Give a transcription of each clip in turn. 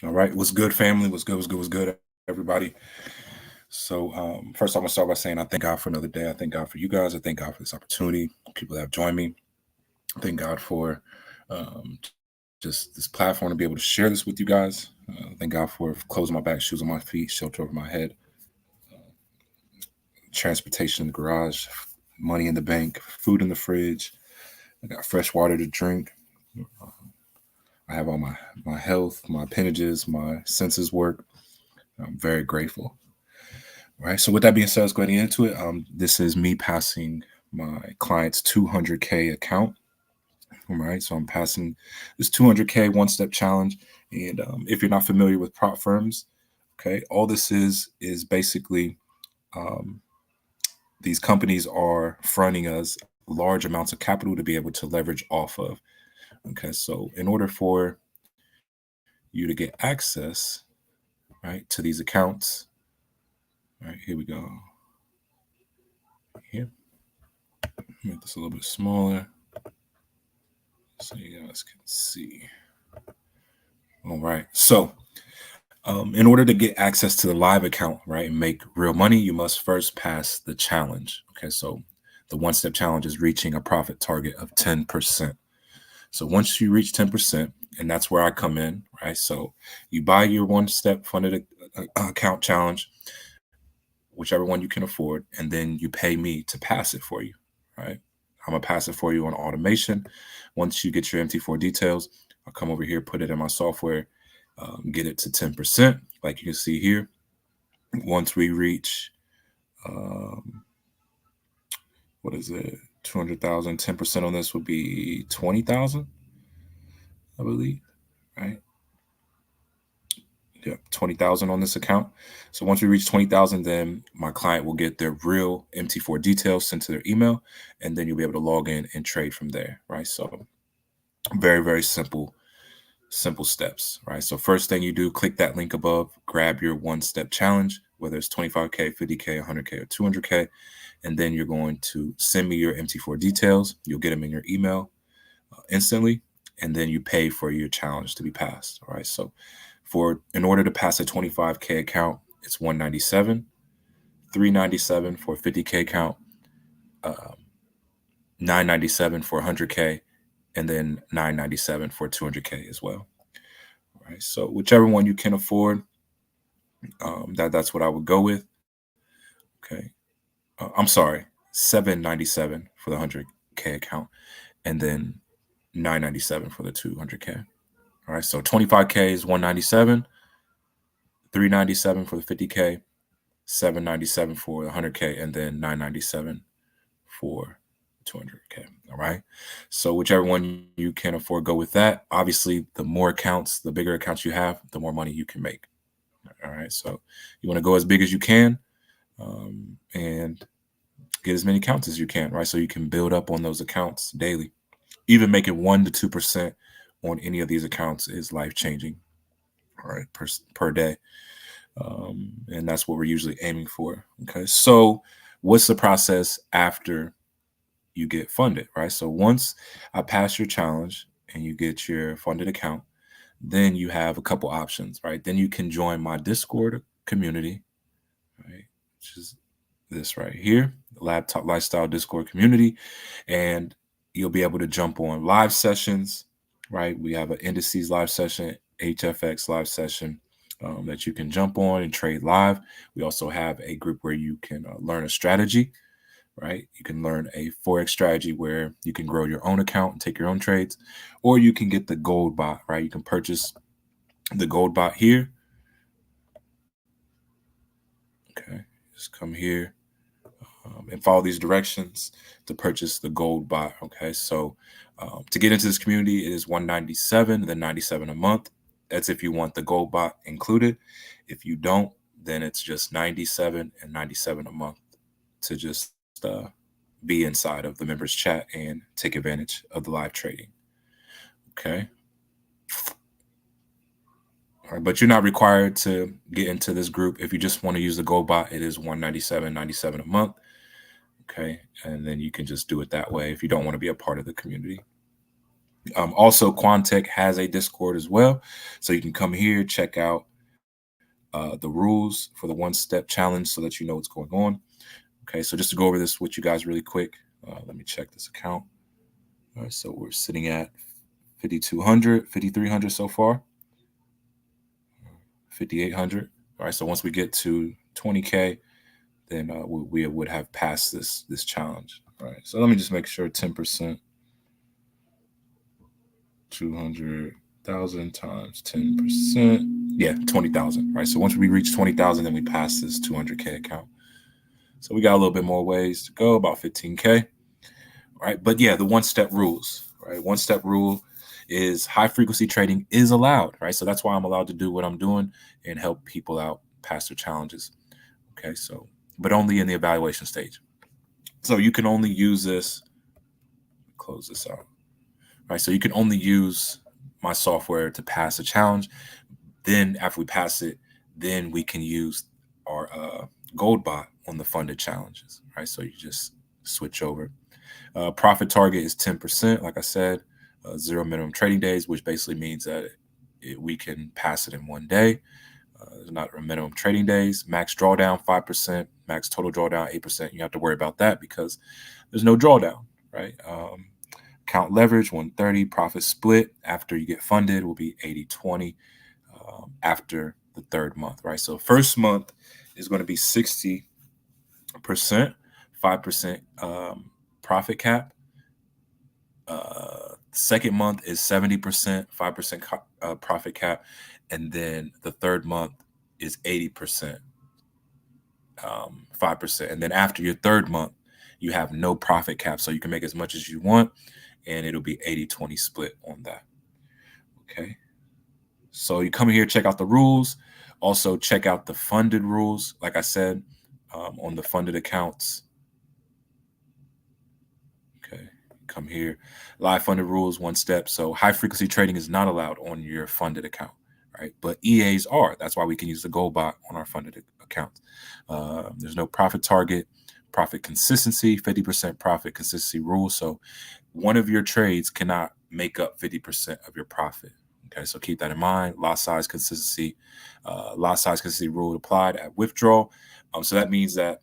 All right, what's good, family? What's good, everybody? So, first, I'm gonna start by saying I thank God for another day. I thank God for you guys. I thank God for this opportunity. People that have joined me. I thank God for um, just this platform to be able to share this with you guys. Thank God for clothes on my back, shoes on my feet, shelter over my head, transportation in the garage, money in the bank, food in the fridge. I got fresh water to drink. I have all my health, my appendages, my senses work. I'm very grateful. Right. So with that being said, let's go ahead and get into it. This is me passing my client's 200K account. All right. So I'm passing this 200K one-step challenge. And if you're not familiar with prop firms, okay, all this is basically um, these companies are fronting us large amounts of capital to be able to leverage off of. Okay. So in order for you to get access, right, to these accounts, all right, here we go. Here, make this a little bit smaller so you guys can see. All right. So, in order to get access to the live account, right, and make real money, you must first pass the challenge. Okay. So, the one step challenge is reaching a profit target of 10%. So, once you reach 10%, and that's where I come in, right? So, you buy your one step funded account challenge, whichever one you can afford, and then you pay me to pass it for you, right? I'm gonna pass it for you on automation. Once you get your MT4 details, I'll come over here, put it in my software, get it to 10%, like you can see here. Once we reach, um, what is it, 200,000, 10% on this would be 20,000, I believe, right? Yeah, 20,000 on this account. So once we reach 20,000, then my client will get their real MT4 details sent to their email, and then you'll be able to log in and trade from there, right? So very, very simple steps, right? So first thing you do, click that link above, grab your one-step challenge, whether it's 25K, 50K, 100K, or 200K, and then you're going to send me your MT4 details. You'll get them in your email instantly, and then you pay for your challenge to be passed, all right? So in order to pass a 25K account, it's 197, 397 for a 50K account, 997 for 100K, and then 997 for 200K as well. All right. So whichever one you can afford, that's what I would go with. Okay. I'm sorry, 797 for the 100K account, and then 997 for the 200K. All right. So 25K is 197, 397 for the 50K, 797 for the 100K, and then 997 for 200K. All right. So whichever one you can afford, go with that. Obviously, the more accounts, the bigger accounts you have, the more money you can make. All right. So you want to go as big as you can, and get as many accounts as you can, right? So you can build up on those accounts daily. Even making 1% to 2% on any of these accounts is life changing, all right, per day. And that's what we're usually aiming for. Okay. So what's the process after you get funded, right? So once I pass your challenge and you get your funded account, then you have a couple options, right? Then you can join my Discord community, right? Which is this right here, Laptop Lifestyle Discord community. And you'll be able to jump on live sessions, right? We have an indices live session, HFX live session, that you can jump on and trade live. We also have a group where you can learn a strategy, right? You can learn a Forex strategy where you can grow your own account and take your own trades, or you can get the gold bot, right? You can purchase the gold bot here. Okay, just come here and follow these directions to purchase the gold bot. Okay, so to get into this community, it is 197, then 97 a month. That's if you want the gold bot included. If you don't, then it's just 97 and 97 a month to just be inside of the members chat and take advantage of the live trading. Okay. All right, but you're not required to get into this group. If you just want to use the gold bot, it is 197.97 a month. Okay, and then you can just do it that way if you don't want to be a part of the community. Also, Quantech has a Discord as well, so you can come here, check out the rules for the one-step challenge so that you know what's going on. Okay, so just to go over this with you guys really quick, let me check this account. All right, so we're sitting at 5,200, 5,300 so far, 5,800. All right, so once we get to 20K, then we would have passed this challenge. All right, so let me just make sure 10%, 200,000 times 10%. Yeah, 20,000. Right. So once we reach 20,000, then we pass this 200K account. So we got a little bit more ways to go, about 15K. Right. But yeah, the one-step rules. Right. One-step rule is high frequency trading is allowed. Right. So that's why I'm allowed to do what I'm doing and help people out pass their challenges. Okay. So, but only in the evaluation stage. So you can only use this. Close this out. Right. So you can only use my software to pass a challenge. Then after we pass it, then we can use our gold bot on the funded challenges. Right. So you just switch over. Profit target is 10%. Like I said, 0 minimum trading days, which basically means that we can pass it in one day. There's not a minimum trading days. Max drawdown 5%. Max total drawdown 8%. You have to worry about that because there's no drawdown, right? Account leverage 130. Profit split after you get funded will be 80-20 after the third month, right? So first month is going to be 60%, 5% profit cap. Second month is 70%, 5% profit cap, and then the third month is 80%, 5%, and then after your third month, you have no profit cap, so you can make as much as you want, and it'll be 80-20 split on that. Okay, so you come here, check out the rules. Also, check out the funded rules. Like I said, on the funded accounts. Okay, come here. Live funded rules, one step. So high frequency trading is not allowed on your funded account, right? But EAs are. That's why we can use the gold bot on our funded account. There's no profit target, profit consistency, 50% profit consistency rule. So one of your trades cannot make up 50% of your profit. Okay, so keep that in mind. Lot size consistency rule applied at withdrawal. So that means that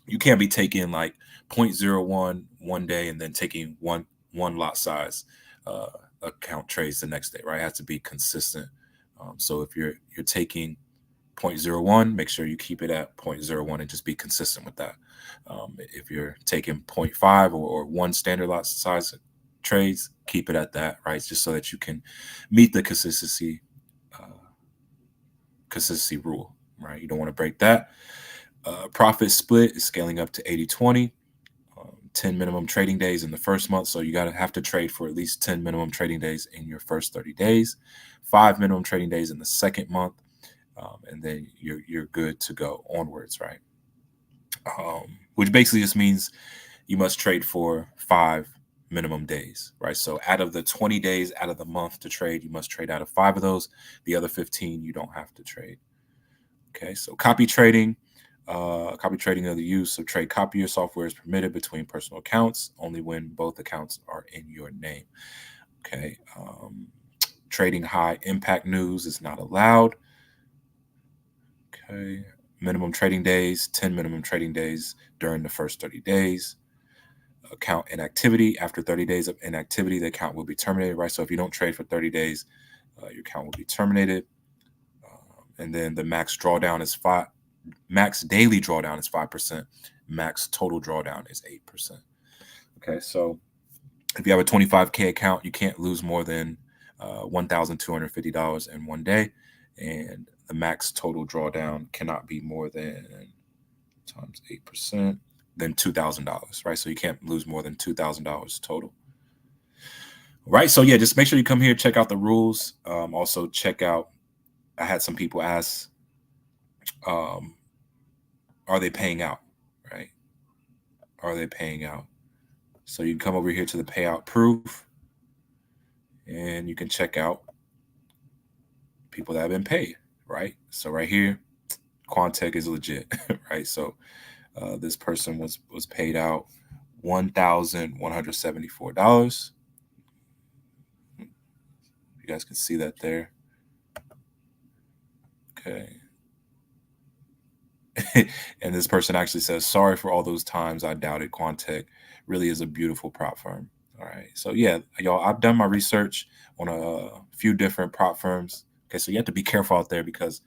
you can't be taking like 0.01 one day and then taking one lot size account trades the next day, right? It has to be consistent. So if you're taking 0.01, make sure you keep it at 0.01 and just be consistent with that. If you're taking 0.5 or one standard lot size trades, keep it at that, right? Just so that you can meet the consistency rule, right? You don't want to break that. Profit split is scaling up to 80-20. 10 minimum trading days in the first month. So you have to trade for at least 10 minimum trading days in your first 30 days, 5 minimum trading days in the second month, and then you're good to go onwards, right? Which basically just means you must trade for 5 minimum days, right? So out of the 20 days out of the month to trade, you must trade out of 5 of those. The other 15, you don't have to trade. Okay, so copy trading of the use of trade copier software is permitted between personal accounts only when both accounts are in your name. Okay, trading high impact news is not allowed. Okay, minimum trading days, 10 minimum trading days during the first 30 days. Account inactivity, after 30 days of inactivity, the account will be terminated, right? So if you don't trade for 30 days, your account will be terminated. And then the max drawdown is max daily drawdown is 5%. Max total drawdown is 8%. Okay, so if you have a 25K account, you can't lose more than $1,250 in one day, and the max total drawdown cannot be more than times 8% than $2,000, right? So you can't lose more than $2,000 total. Right, so yeah, just make sure you come here, check out the rules. Also check out, I had some people ask, are they paying out, right? Are they paying out? So you can come over here to the payout proof and you can check out people that have been paid, right? So right here, Quantech is legit, right? So This person was paid out $1,174. You guys can see that there. Okay. And this person actually says, sorry for all those times I doubted Quantech. Really is a beautiful prop firm. All right. So yeah, y'all, I've done my research on a few different prop firms. Okay. So you have to be careful out there because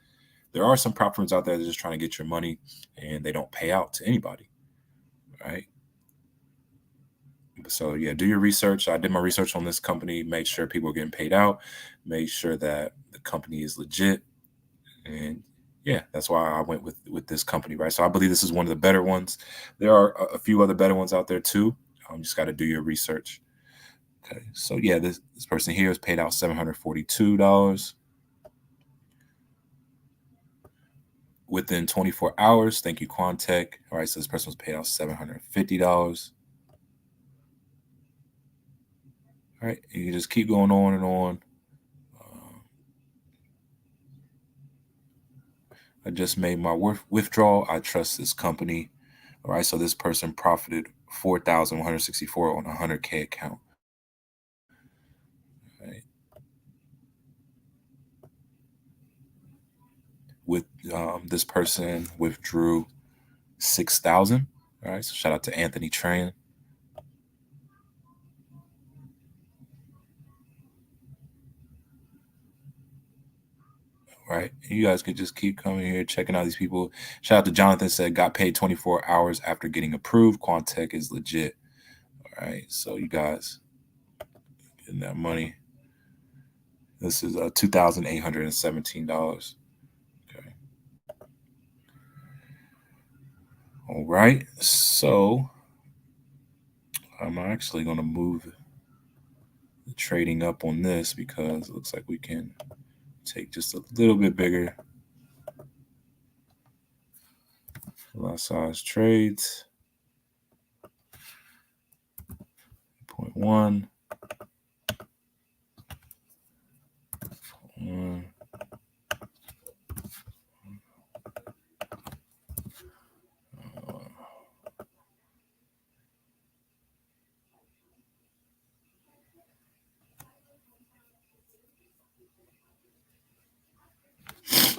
there are some prop firms out there that are just trying to get your money and they don't pay out to anybody. Right. So yeah, do your research. I did my research on this company, made sure people are getting paid out, made sure that the company is legit. And yeah, that's why I went with this company, right? So I believe this is one of the better ones. There are a few other better ones out there too. Just got to do your research. Okay, so yeah, this person here is paid out $742 within 24 hours. Thank you, Quantech. All right, so this person was paid out $750. All right, and you just keep going on and on. I just made my withdrawal. I trust this company. All right, so this person profited 4,164 on a 100K account. Right. With this person withdrew 6,000. All right, so shout out to Anthony Tran. Right, you guys could just keep coming here, checking out these people. Shout out to Jonathan, said got paid 24 hours after getting approved. Quantech is legit. All right, so you guys getting that money. This is $2,817. Okay. All right, so I'm actually going to move the trading up on this because it looks like we can take just a little bit bigger lot size trades. 0.1.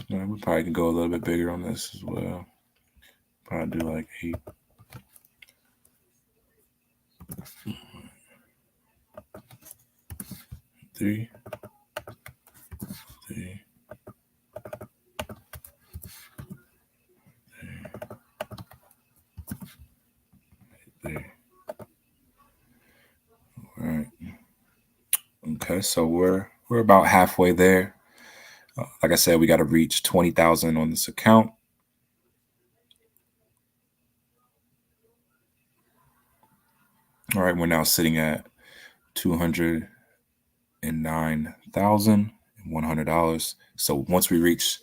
We probably can go a little bit bigger on this as well. Probably do like 8. Three. All right. Okay, so we're about halfway there. Like I said, we got to reach 20,000 on this account. All right, we're now sitting at $209,100. So once we reach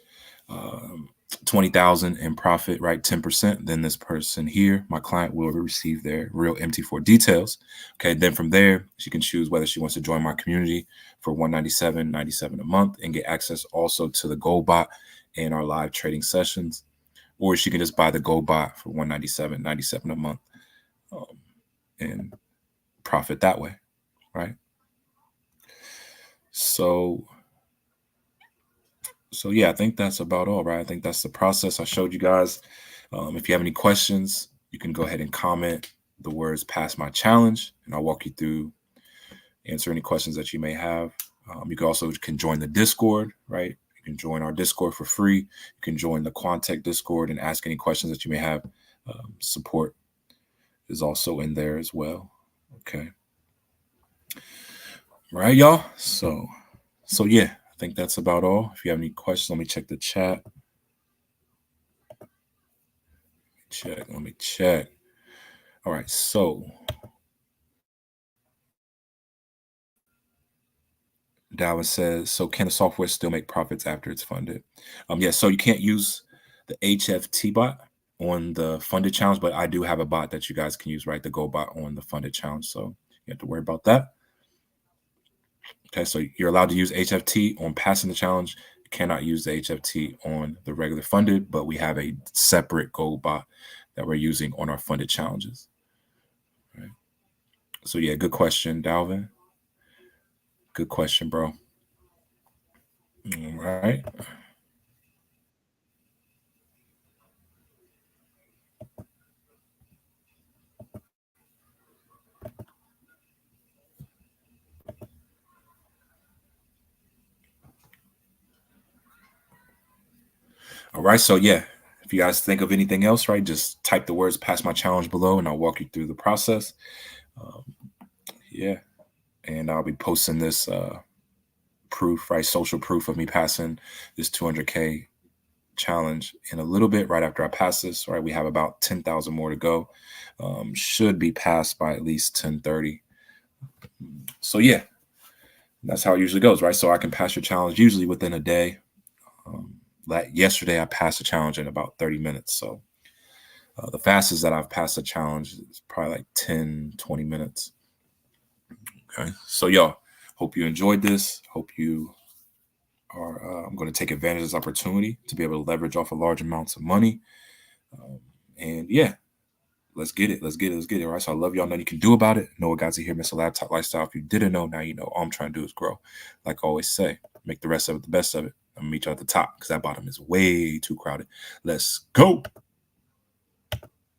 20,000 in profit, right, 10%, then this person here, my client, will receive their real MT4 details. Okay, then from there, she can choose whether she wants to join my community for $197.97 a month and get access also to the GoldBot and our live trading sessions, or she can just buy the GoldBot for $197.97 a month and profit that way, right? So yeah, I think that's about all, right? I think that's the process I showed you guys. If you have any questions, you can go ahead and comment the words "pass my challenge," and I'll walk you through, answer any questions that you may have. You can also join the Discord, right? You can join our Discord for free. You can join the Quantech Discord and ask any questions that you may have. Support is also in there as well. Okay. Right, y'all? So yeah, I think that's about all. If you have any questions, let me check the chat. Let me check. All right, so Dalvin says, so can the software still make profits after it's funded? Yeah, so you can't use the HFT bot on the funded challenge, but I do have a bot that you guys can use, right? The GoldBot on the funded challenge. So you have to worry about that. Okay, so you're allowed to use HFT on passing the challenge. You cannot use the HFT on the regular funded, but we have a separate GoldBot that we're using on our funded challenges. Right. So yeah, good question, Dalvin. Good question, bro. All right. All right. So yeah, if you guys think of anything else, right, just type the words "pass my challenge" below, and I'll walk you through the process. Um, yeah, and I'll be posting this proof, right, social proof of me passing this 200K challenge in a little bit. Right after I pass this, right, we have about 10,000 more to go. Should be passed by at least 10:30. So yeah, that's how it usually goes, right? So I can pass your challenge usually within a day. Like yesterday, I passed a challenge in about 30 minutes. So the fastest that I've passed a challenge is probably like 10, 20 minutes. Okay. So, y'all, hope you enjoyed this. Hope you are, I'm going to take advantage of this opportunity to be able to leverage off of large amounts of money. Um, and yeah, let's get it. Let's get it. Let's get it. All right. So I love y'all. Know you can do about it. Know what guys are here, Mr. Laptop Lifestyle. If you didn't know, now you know. All I'm trying to do is grow. Like I always say, make the rest of it the best of it. I'm gonna meet you at the top because that bottom is way too crowded. Let's go.